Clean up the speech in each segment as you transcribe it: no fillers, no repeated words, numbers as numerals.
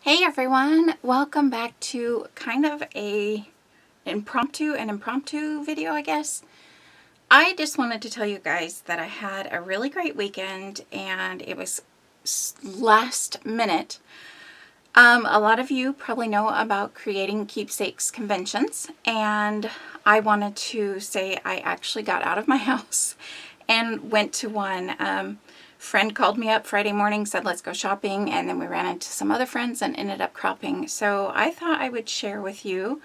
Hey everyone, welcome back to kind of an impromptu video, I guess. I just wanted to tell you guys that I had a really great weekend and it was last minute. A lot of you probably know about creating keepsakes conventions, and I wanted to say I actually got out of my house and went to one. Friend called me up Friday morning, said let's go shopping, and then we ran into some other friends and ended up cropping. So I thought I would share with you.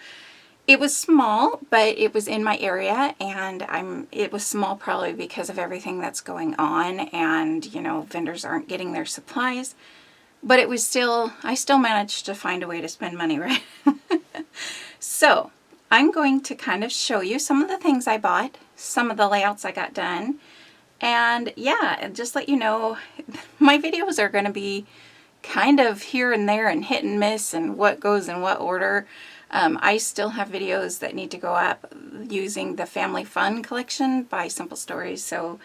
It was small, but it was in my area, and it was small probably because of everything that's going on, and you know, vendors aren't getting their supplies. But it was I still managed to find a way to spend money, right? So I'm going to kind of show you some of the things I bought, some of the layouts I got done, and yeah, and just let you know, my videos are going to be kind of here and there and hit and miss and what goes in what order. I still have videos that need to go up using the Family Fun collection by Simple Stories. So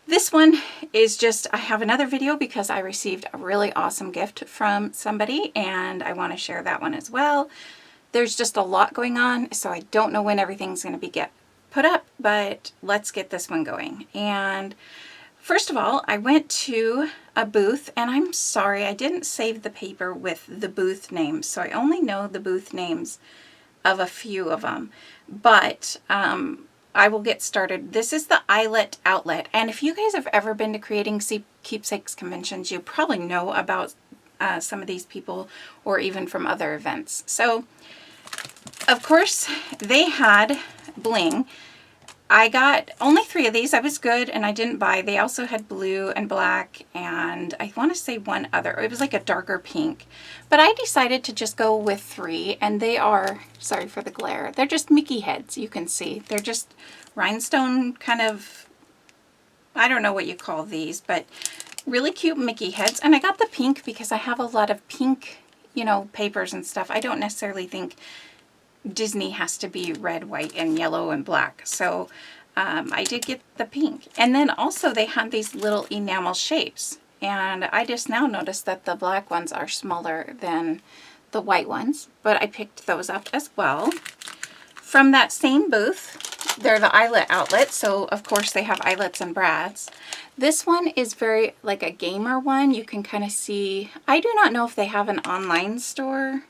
this one is just, I have another video because I received a really awesome gift from somebody and I want to share that one as well. There's just a lot going on, so I don't know when everything's going to be put up, but let's get this one going. And first of all, I went to a booth, and I'm sorry, I didn't save the paper with the booth names, so I only know the booth names of a few of them, but I will get started. This is the Eyelet Outlet, and if you guys have ever been to creating keepsakes conventions, you probably know about some of these people or even from other events. So, of course, they had bling. I got only 3 of these. I was good and I didn't buy. They also had blue and black and I want to say one other. It was like a darker pink. But I decided to just go with 3, and they are, sorry for the glare, they're just Mickey heads, you can see. They're just rhinestone kind of, I don't know what you call these, but really cute Mickey heads. And I got the pink because I have a lot of pink, you know, papers and stuff. I don't necessarily think Disney has to be red, white, and yellow and black. So I did get the pink. And then also they had these little enamel shapes. And I just now noticed that the black ones are smaller than the white ones. But I picked those up as well. From that same booth, they're the Eyelet Outlet. So of course they have eyelets and brads. This one is very like a gamer one. You can kind of see, I do not know if they have an online store.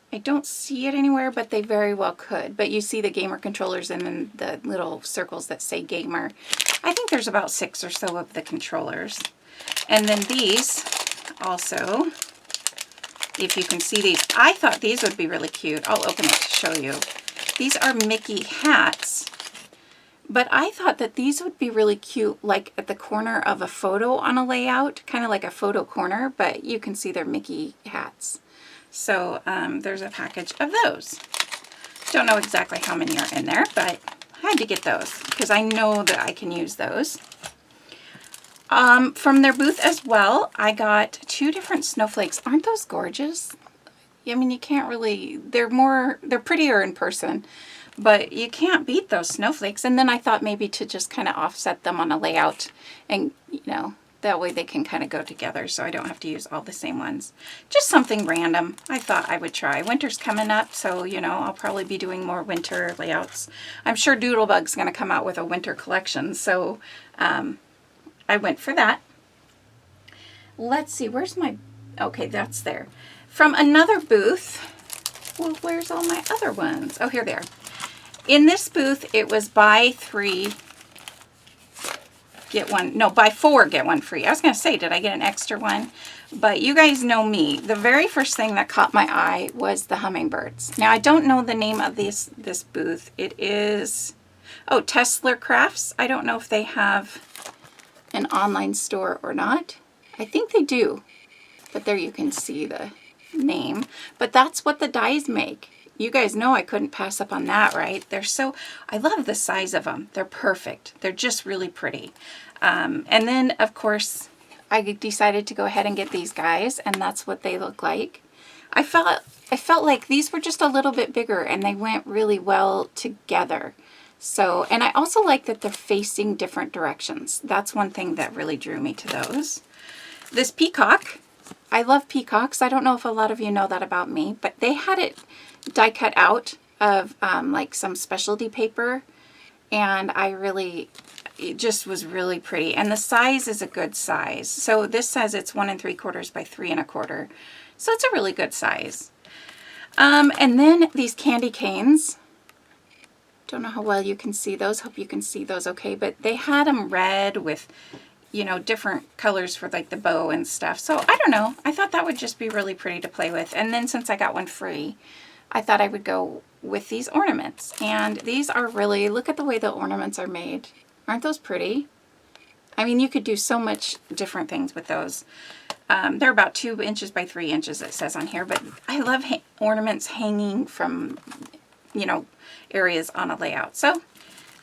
I don't see it anywhere, but they very well could. But you see the gamer controllers and then the little circles that say gamer. I think there's about 6 or so of the controllers. And then these also, if you can see these, I thought these would be really cute. I'll open it to show you. These are Mickey hats, but I thought that these would be really cute, like at the corner of a photo on a layout, kind of like a photo corner, but you can see they're Mickey hats. So there's a package of those. Don't know exactly how many are in there, but I had to get those because I know that I can use those. From their booth as well, I got 2 different snowflakes. Aren't those gorgeous? I mean, you can't really, they're prettier in person, but you can't beat those snowflakes. And then I thought maybe to just kind of offset them on a layout and, you know, that way they can kind of go together so I don't have to use all the same ones. Just something random I thought I would try. Winter's coming up, so, you know, I'll probably be doing more winter layouts. I'm sure Doodlebug's going to come out with a winter collection, so I went for that. Let's see, where's my, okay, that's there. From another booth, well, where's all my other ones? Oh, here they are. In this booth, it was buy 3, get one, no, buy 4, get one free. I was going to say, did I get an extra one? But you guys know me. The very first thing that caught my eye was the hummingbirds. Now, I don't know the name of this booth. It is, oh, Tesla Crafts. I don't know if they have an online store or not. I think they do. But there you can see the name. But that's what the dies make. You guys know I couldn't pass up on that, right? They're so, I love the size of them. They're perfect. They're just really pretty. And then, of course, I decided to go ahead and get these guys, and that's what they look like. I felt like these were just a little bit bigger, and they went really well together. So, and I also like that they're facing different directions. That's one thing that really drew me to those. This peacock I love peacocks. I don't know if a lot of you know that about me, but they had it die cut out of like some specialty paper, and it just was really pretty. And the size is a good size. So this says it's 1 3/4 by 3 1/4. So it's a really good size. And then these candy canes. Don't know how well you can see those. Hope you can see those okay. But they had them red with, you know, different colors for like the bow and stuff. So I don't know. I thought that would just be really pretty to play with. And then since I got one free, I thought I would go with these ornaments. And these are really, look at the way the ornaments are made. Aren't those pretty? I mean, you could do so much different things with those. They're about 2 inches by 3 inches, it says on here. But I love ornaments hanging from, you know, areas on a layout. So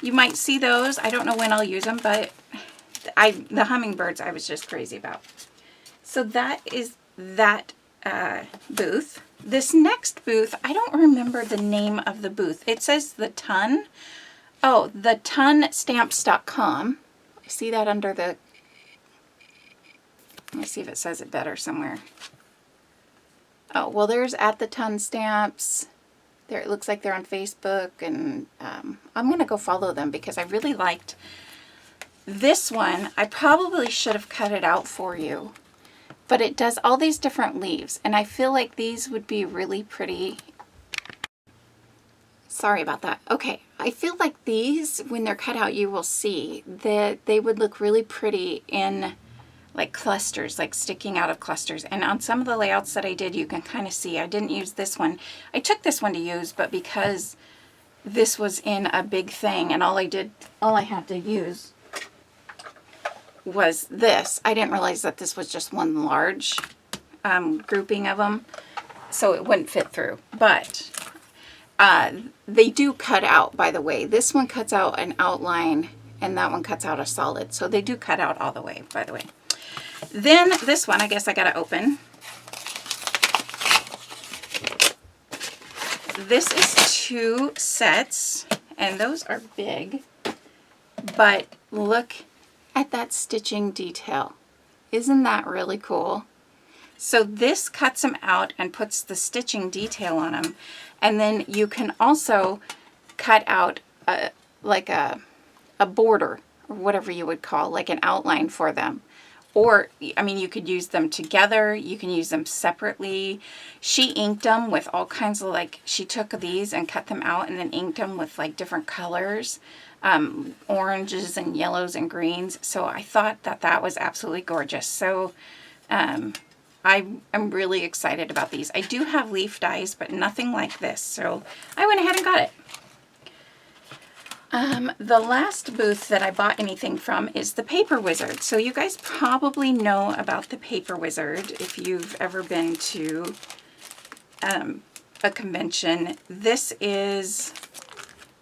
you might see those. I don't know when I'll use them, but the hummingbirds I was just crazy about. So that is that booth. This next booth, I don't remember the name of the booth. It says the Ton. Oh, the tonstamps.com. I see that under the, let me see if it says it better somewhere. Oh, well, there's at the Ton Stamps. There, it looks like they're on Facebook, and I'm going to go follow them because I really liked this one. I probably should have cut it out for you, but it does all these different leaves, and I feel like these would be really pretty. Sorry about that. Okay, I feel like these, when they're cut out, you will see that they would look really pretty in like clusters, like sticking out of clusters. And on some of the layouts that I did, you can kind of see, I didn't use this one. I took this one to use, but because this was in a big thing and all I had to use was this, I didn't realize that this was just one large grouping of them, so it wouldn't fit through. But they do cut out, by the way. This one cuts out an outline and that one cuts out a solid. So they do cut out all the way, by the way. Then this one, I guess I got to open. This is 2 sets, and those are big, but look at that stitching detail. Isn't that really cool? So this cuts them out and puts the stitching detail on them. And then you can also cut out like a border, or whatever you would call, like an outline for them. Or, I mean, you could use them together. You can use them separately. She inked them with all kinds of, like, she took these and cut them out and then inked them with, like, different colors. Oranges and yellows and greens. So I thought that that was absolutely gorgeous. So I'm really excited about these. I do have leaf dies, but nothing like this. So I went ahead and got it. The last booth that I bought anything from is the Paper Wizard. So you guys probably know about the Paper Wizard if you've ever been to a convention. This is,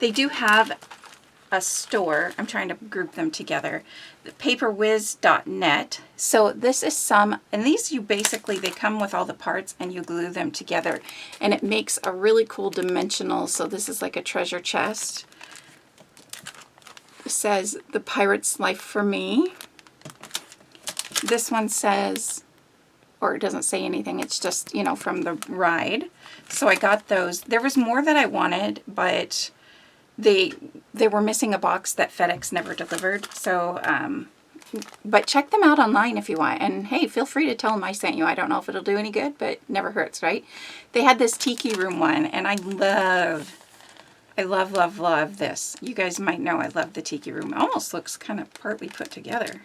they do have a store. I'm trying to group them together. The paperwiz.net. So this is some, and these you basically, they come with all the parts and you glue them together and it makes a really cool dimensional. So this is like a treasure chest. It says The Pirate's Life for Me. This one says, or it doesn't say anything, it's just, you know, from the ride. So I got those. There was more that I wanted, but they were missing a box that FedEx never delivered. So, but check them out online if you want. And hey, feel free to tell them I sent you. I don't know if it'll do any good, but never hurts, right? They had this Tiki Room one, and I love, love this. You guys might know I love the Tiki Room. It almost looks kind of partly put together.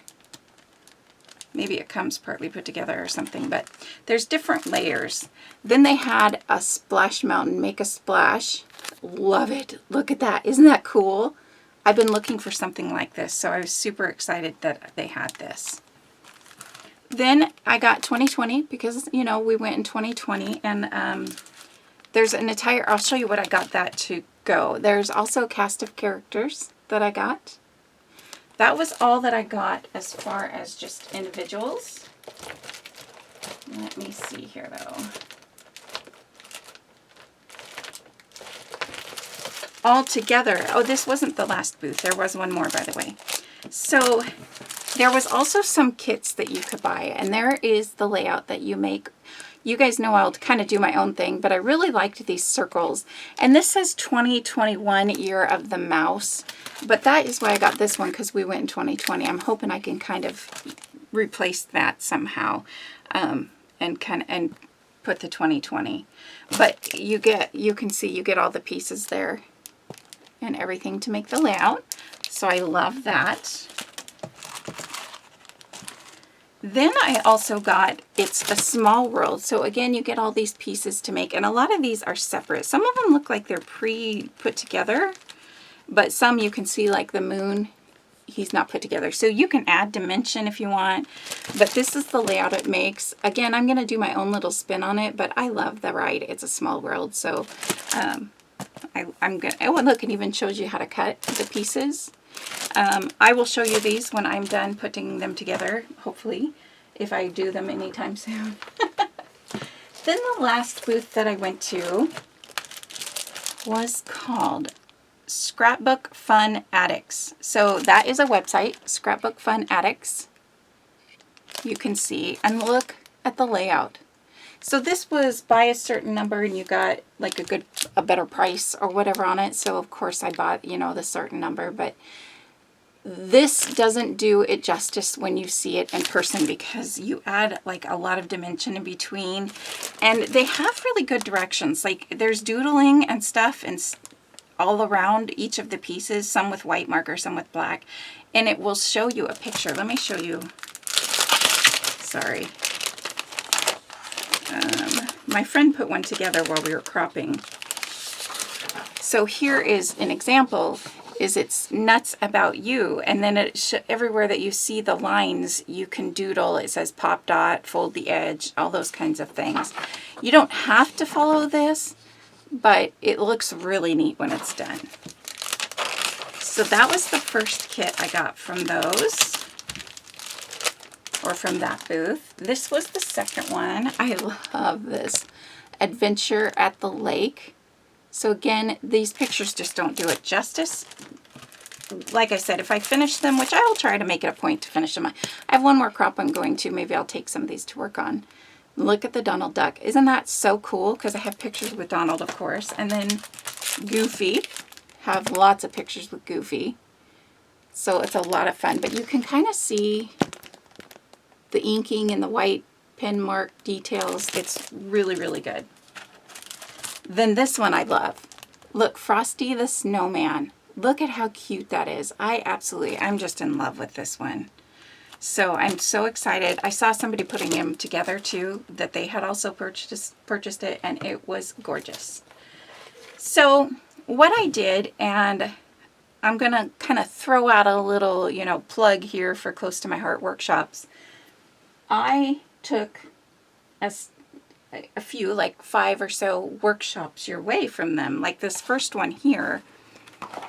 Maybe it comes partly put together or something, but there's different layers. Then they had a Splash Mountain, Make a Splash. Love it. Look at that. Isn't that cool? I've been looking for something like this, so I was super excited that they had this. Then I got 2020 because, you know, we went in 2020, and there's an entire, I'll show you what I got that to go. There's also a cast of characters that I got. That was all that I got as far as just individuals. Let me see here though. All together. Oh, this wasn't the last booth. There was one more, by the way. So There was also some kits that you could buy, and there is the layout that you make. You guys know I'll kind of do my own thing, but I really liked these circles. And this says 2021 year of the mouse, but that is why I got this one, because we went in 2020. I'm hoping I can kind of replace that somehow, and put the 2020. But you can see you get all the pieces there and everything to make the layout. So I love that. Then I also got It's a Small World. So again, you get all these pieces to make, and a lot of these are separate. Some of them look like they're pre-put together, but some you can see, like the moon, he's not put together. So you can add dimension if you want, but this is the layout it makes. Again, I'm going to do my own little spin on it, but I love the ride. It's a Small World. So I'm going to, oh, and look, it even shows you how to cut the pieces. I will show you these when I'm done putting them together, hopefully, if I do them anytime soon. Then the last booth that I went to was called Scrapbook Fun Addicts. So that is a website, Scrapbook Fun Addicts. You can see, and look at the layout. So this was buy a certain number and you got like a better price or whatever on it. So of course I bought, you know, the certain number, but this doesn't do it justice when you see it in person, because you add like a lot of dimension in between, and they have really good directions. Like there's doodling and stuff and all around each of the pieces, some with white marker, some with black, and it will show you a picture. Let me show you. Sorry. My friend put one together while we were cropping. So here is an example. It's Nuts About You, and then everywhere that you see the lines, you can doodle. It says pop dot, fold the edge, all those kinds of things. You don't have to follow this, but it looks really neat when it's done. So that was the first kit I got from those, or from that booth. This was the second one. I love this. Adventure at the Lake. So again, these pictures just don't do it justice. Like I said, if I finish them, which I will try to make it a point to finish them. I have one more crop I'm going to. Maybe I'll take some of these to work on. Look at the Donald Duck. Isn't that so cool? Because I have pictures with Donald, of course. And then Goofy. Have lots of pictures with Goofy. So it's a lot of fun. But you can kind of see the inking and the white pen mark details. It's really, really good. Then this one I love. Look, Frosty the Snowman. Look at how cute that is. I'm just in love with this one. So I'm so excited. I saw somebody putting them together too, that they had also purchased it, and it was gorgeous. So what I did, and I'm going to kind of throw out a little, you know, plug here for Close to My Heart workshops. I took a few, like 5 or so workshops your way from them. Like this first one here,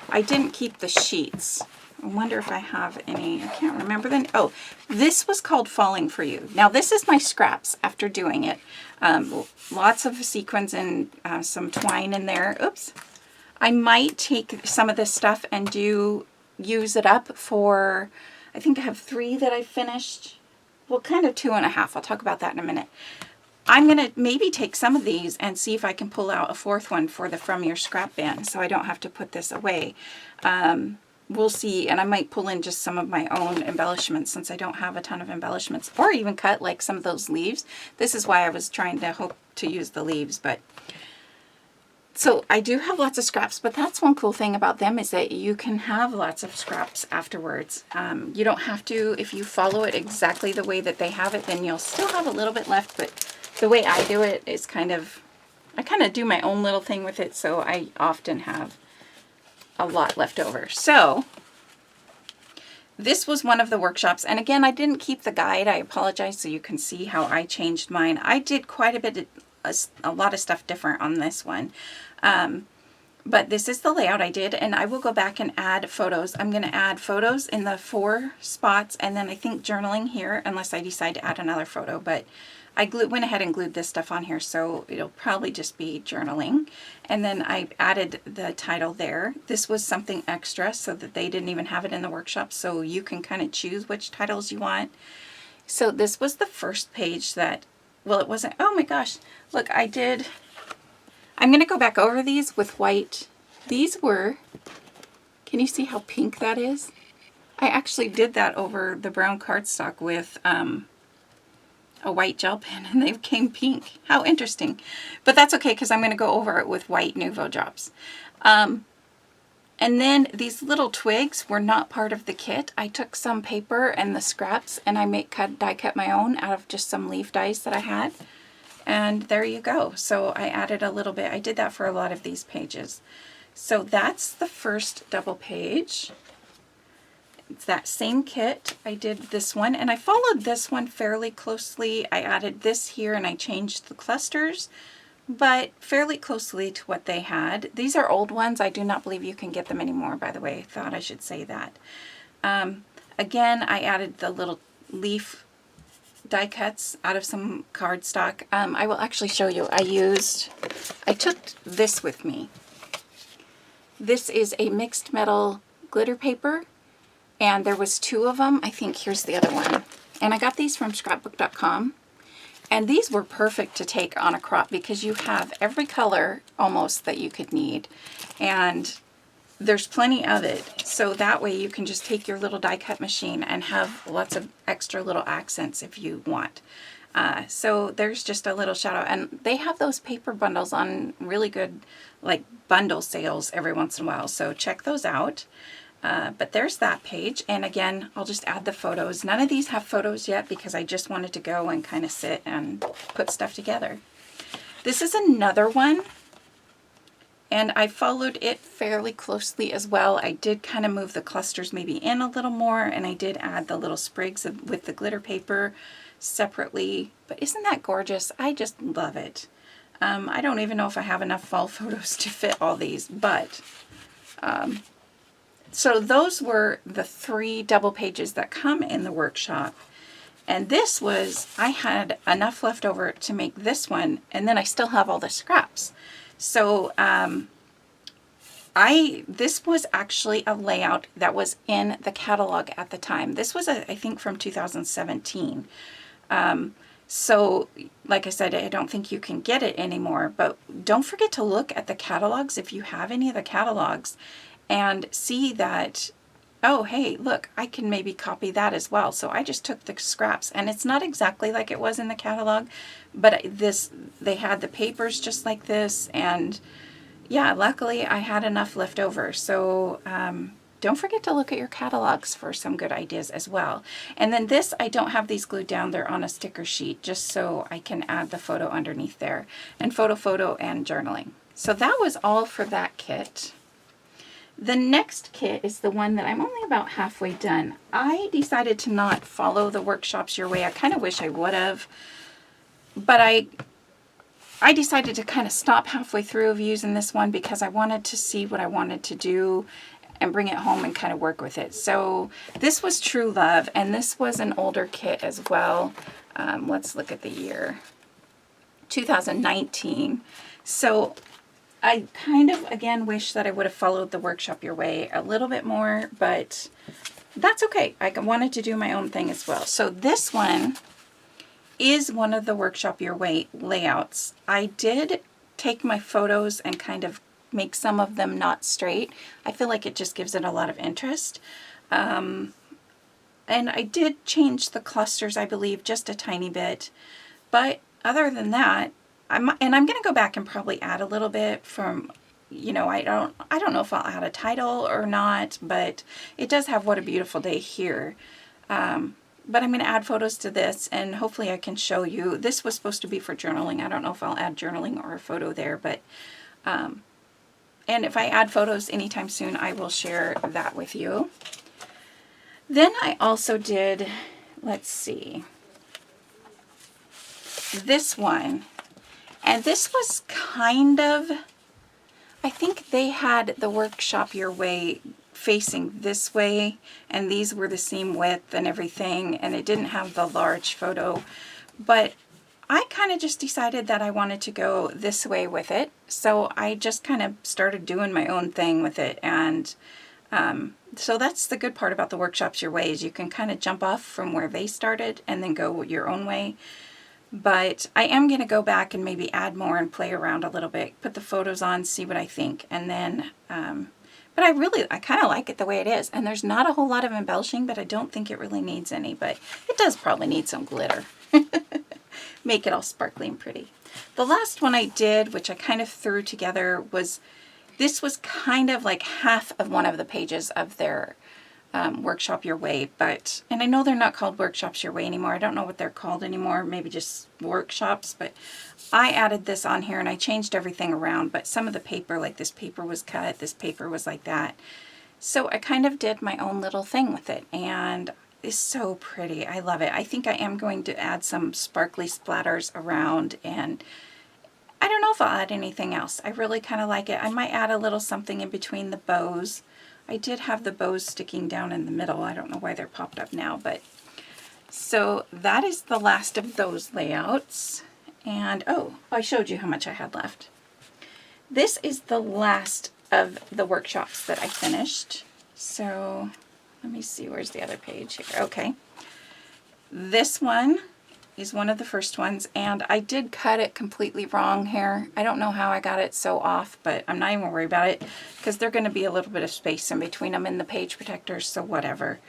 I didn't keep the sheets. I wonder if I have any. I can't remember them. Oh, this was called Falling For You. Now this is my scraps after doing it. Lots of sequins and some twine in there. Oops. I might take some of this stuff and use it up for, I think I have 3 that I finished. Well, kind of 2.5. I'll talk about that in a minute. I'm going to maybe take some of these and see if I can pull out a 4th one for the From Your Scrap bin, so I don't have to put this away. We'll see, and I might pull in just some of my own embellishments since I don't have a ton of embellishments, or even cut like some of those leaves. This is why I was trying to hope to use the leaves, but so I do have lots of scraps, but that's one cool thing about them is that you can have lots of scraps afterwards. You don't have to, if you follow it exactly the way that they have it, then you'll still have a little bit left, but the way I do it is I kind of do my own little thing with it, so I often have a lot left over. So this was one of the workshops, and again, I didn't keep the guide. I apologize, so you can see how I changed mine. I did quite a bit, a lot of stuff different on this one. But this is the layout I did, and I will go back and add photos. I'm going to add photos in the 4 spots, and then I think journaling here, unless I decide to add another photo, but went ahead and glued this stuff on here, so it'll probably just be journaling. And then I added the title there. This was something extra so that they didn't even have it in the workshop, so you can kind of choose which titles you want. So this was the first page that, well, it wasn't, oh my gosh, look, I'm going to go back over these with white. These were, can you see how pink that is? I actually did that over the brown cardstock with a white gel pen, and they came pink. How interesting. But that's okay, because I'm going to go over it with white Nuvo drops. And then these little twigs were not part of the kit. I took some paper and the scraps, and I die cut my own out of just some leaf dies that I had. And there you go. So I added a little bit. I did that for a lot of these pages. So that's the first double page. It's that same kit. I did this one, and I followed this one fairly closely. I added this here, and I changed the clusters, but fairly closely to what they had. These are old ones. I do not believe you can get them anymore, by the way. I thought I should say that. Again, I added the little leaf die cuts out of some cardstock. I will actually show you. I took this with me. This is a mixed metal glitter paper. And there was 2 of them. I think here's the other one. And I got these from scrapbook.com. And these were perfect to take on a crop because you have every color almost that you could need. And there's plenty of it. So that way you can just take your little die cut machine and have lots of extra little accents if you want. So there's just a little shout out. And they have those paper bundles on really good like bundle sales every once in a while. So check those out. But there's that page, and again, I'll just add the photos. None of these have photos yet because I just wanted to go and kind of sit and put stuff together. This is another one, and I followed it fairly closely as well. I did kind of move the clusters maybe in a little more, and I did add the little sprigs with the glitter paper separately. But isn't that gorgeous? I just love it. I don't even know if I have enough fall photos to fit all these, but... So those were the 3 double pages that come in the workshop. And this was, I had enough left over to make this one, and then I still have all the scraps. So this was actually a layout that was in the catalog at the time. This was, I think, from 2017. So, like I said, I don't think you can get it anymore, but don't forget to look at the catalogs if you have any of the catalogs. And see that, oh, hey, look, I can maybe copy that as well. So I just took the scraps, and it's not exactly like it was in the catalog, but they had the papers just like this, and yeah, luckily I had enough left over. So don't forget to look at your catalogs for some good ideas as well. And then this, I don't have these glued down. They're on a sticker sheet just so I can add the photo underneath there, and photo, and journaling. So that was all for that kit. The next kit is the one that I'm only about halfway done. I decided to not follow the workshops your way. I kind of wish I would have, but I decided to kind of stop halfway through of using this one because I wanted to see what I wanted to do and bring it home and kind of work with it. So this was True Love, and this was an older kit as well. Let's look at the year, 2019. So I kind of, again, wish that I would have followed the workshop your way a little bit more, but that's okay. I wanted to do my own thing as well. So this one is one of the workshop your way layouts. I did take my photos and kind of make some of them not straight. I feel like it just gives it a lot of interest. And I did change the clusters, I believe, just a tiny bit. But other than that, I'm going to go back and probably add a little bit from, you know, I don't know if I'll add a title or not, but it does have What a Beautiful Day here. But I'm going to add photos to this, and hopefully I can show you. This was supposed to be for journaling. I don't know if I'll add journaling or a photo there, but, and if I add photos anytime soon, I will share that with you. Then I also did, let's see, this one. And this was kind of, I think they had the workshop your way facing this way, and these were the same width and everything, and it didn't have the large photo. But I kind of just decided that I wanted to go this way with it. So I just kind of started doing my own thing with it. And so that's the good part about the Workshops Your Way, is you can kind of jump off from where they started and then go your own way. But I am going to go back and maybe add more and play around a little bit, put the photos on, see what I think. And then, but I kind of like it the way it is. And there's not a whole lot of embellishing, but I don't think it really needs any. But it does probably need some glitter. Make it all sparkly and pretty. The last one I did, which I kind of threw together, was, this was kind of like half of one of the pages of their Workshop Your Way, and I know they're not called Workshops Your Way anymore. I don't know what they're called anymore, maybe just workshops, but I added this on here and I changed everything around, but some of the paper, like this paper was cut, this paper was like that. So I kind of did my own little thing with it, and it's so pretty. I love it. I think I am going to add some sparkly splatters around, and I don't know if I'll add anything else. I really kind of like it. I might add a little something in between the bows. I did have the bows sticking down in the middle. I don't know why they're popped up now, but so that is the last of those layouts. And oh, I showed you how much I had left. This is the last of the workshops that I finished. So let me see, where's the other page here? Okay. This one is one of the first ones, and I did cut it completely wrong here. I don't know how I got it so off, but I'm not even worried about it because they're going to be a little bit of space in between them in the page protectors, so whatever.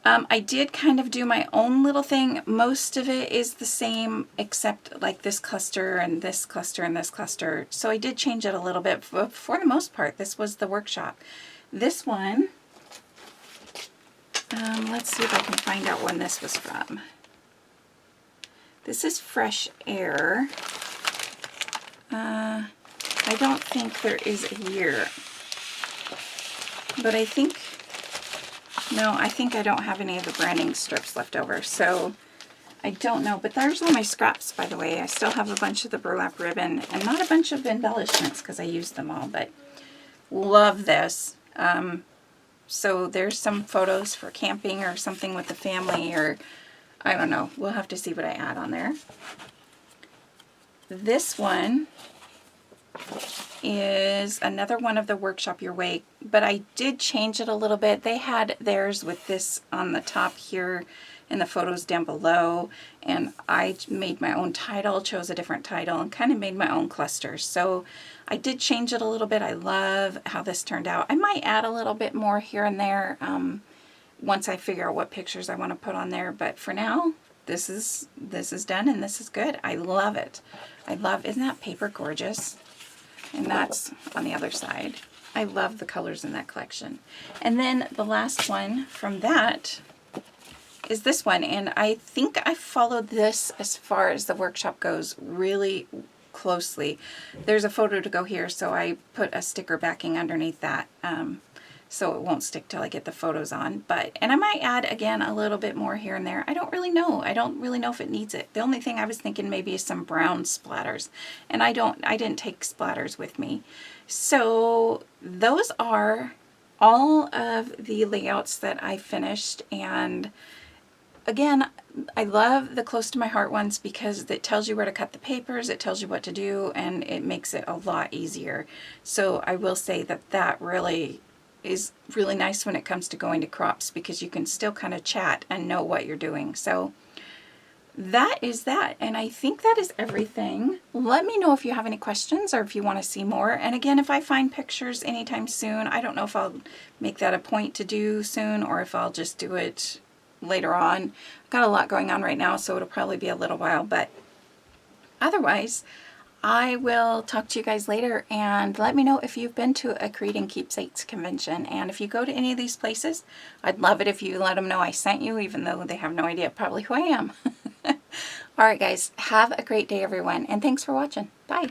I did kind of do my own little thing. Most of it is the same except like this cluster and this cluster and this cluster. So I did change it a little bit, but for the most part, this was the workshop. This one, let's see if I can find out when this was from. This is Fresh Air. I don't think there is a year, but I think, no, I think I don't have any of the branding strips left over, so I don't know. But there's all my scraps, by the way. I still have a bunch of the burlap ribbon and not a bunch of embellishments because I used them all, but love this. So there's some photos for camping or something with the family, or I don't know. We'll have to see what I add on there. This one is another one of the Workshop Your Way, but I did change it a little bit. They had theirs with this on the top here and the photos down below, and I made my own title, chose a different title, and kind of made my own clusters. So I did change it a little bit. I love how this turned out. I might add a little bit more here and there once I figure out what pictures I want to put on there, but for now, this is done and this is good. I love it. Isn't that paper gorgeous? And that's on the other side. I love the colors in that collection. And then the last one from that is this one, and I think I followed this as far as the workshop goes really closely. There's a photo to go here, so I put a sticker backing underneath that so it won't stick till I get the photos on. And I might add again a little bit more here and there. I don't really know. I don't really know if it needs it. The only thing I was thinking maybe is some brown splatters, and I didn't take splatters with me. So those are all of the layouts that I finished, and again, I love the close to my heart ones because it tells you where to cut the papers, it tells you what to do, and it makes it a lot easier. So I will say that that really is really nice when it comes to going to crops, because you can still kind of chat and know what you're doing. So that is that, and I think that is everything. Let me know if you have any questions or if you want to see more. And again, if I find pictures anytime soon, I don't know if I'll make that a point to do soon or if I'll just do it later on. I've got a lot going on right now, so it'll probably be a little while, but otherwise I will talk to you guys later, and let me know if you've been to a Creating Keepsakes convention, and if you go to any of these places, I'd love it if you let them know I sent you, even though they have no idea probably who I am. Alright guys, have a great day everyone, and thanks for watching. Bye.